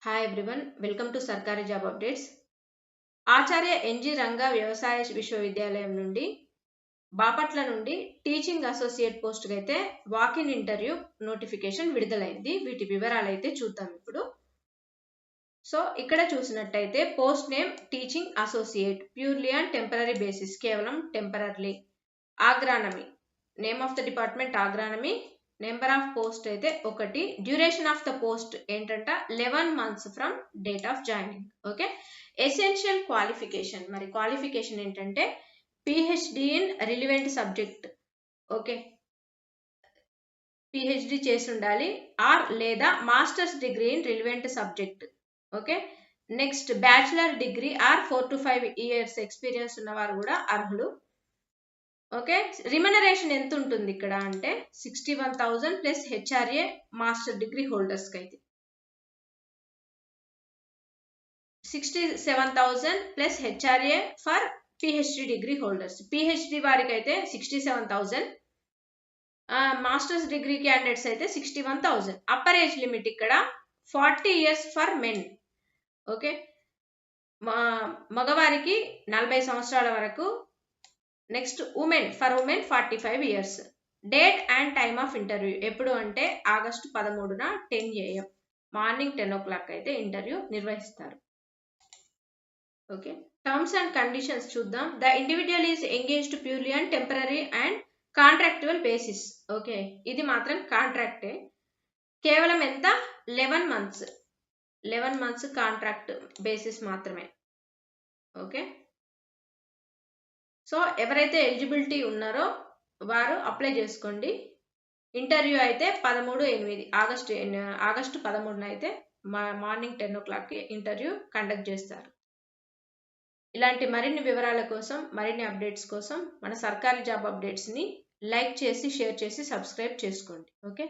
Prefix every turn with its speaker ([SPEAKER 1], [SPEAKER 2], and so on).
[SPEAKER 1] Hi everyone, welcome to Sarkari Job Updates. Acharya NG Ranga వ్యవసాయ విశ్వవిద్యాలయం నుండి బాపట్ల నుండి టీచింగ్ అసోసియేట్ పోస్ట్కి అయితే వాకిన్ ఇంటర్వ్యూ నోటిఫికేషన్ విడుదలైంది. వీటి వివరాలు అయితే చూద్దాం ఇప్పుడు. సో ఇక్కడ చూసినట్టయితే post name teaching associate, purely and temporary basis, కేవలం temporary. Agronomy, name of the department agronomy. Number of post అయితే 1. డ్యూరేషన్ ఆఫ్ ద పోస్ట్ ఏంటంట 11 months from date of joining. Okay. Essential qualification, మరి qualification ఏంటంటే PhD in relevant subject. Okay, PhD చేసి ఉండాలి or లేదా masters degree in relevant subject. Okay. Next bachelor degree or 4 to 5 years experience ఉన్నవారు కూడా అర్హులు. Okay. రిమనరేషన్ ఎంత ఉంటుంది ఇక్కడ అంటే 61,000 ప్లస్ హెచ్ఆర్ఏ మాస్టర్ డిగ్రీ హోల్డర్స్కి అయితే 67,000 plus HRA for PhD degree holders. PhD వారికి అయితే 67,000, మాస్టర్స్ డిగ్రీ క్యాండిడేట్స్ అయితే 61,000. అప్పర్ ఏజ్ లిమిట్ ఇక్కడ 40 years ఫర్ మెన్. ఓకే, మగవారికి 40 సంవత్సరాల వరకు. Next women, for women 45 years. Date and time of interview ఎప్పుడు అంటే ఆగస్టు 13న 10 AM మార్నింగ్ 10 o'clock అయితే ఇంటర్వ్యూ నిర్వహిస్తారు. ఓకే. టర్మ్స్ అండ్ కండిషన్స్ చూద్దాం. The individual is engaged purely and temporary and contractual basis. Okay, ఇది మాత్రం కాంట్రాక్టే. కేవలం ఎంత 11 months కాంట్రాక్ట్ బేసిస్ మాత్రమే. ఓకే. సో ఎవరైతే ఎలిజిబిలిటీ ఉన్నారో వారు అప్లై చేసుకోండి. ఇంటర్వ్యూ అయితే 13/8 ఆగస్టు 13న అయితే మార్నింగ్ 10 o'clock ఇంటర్వ్యూ కండక్ట్ చేస్తారు. ఇలాంటి మరిన్ని వివరాల కోసం, మరిన్ని అప్డేట్స్ కోసం మన సర్కారీ జాబ్ అప్డేట్స్ని లైక్ చేసి, షేర్ చేసి, సబ్స్క్రైబ్ చేసుకోండి. ఓకే.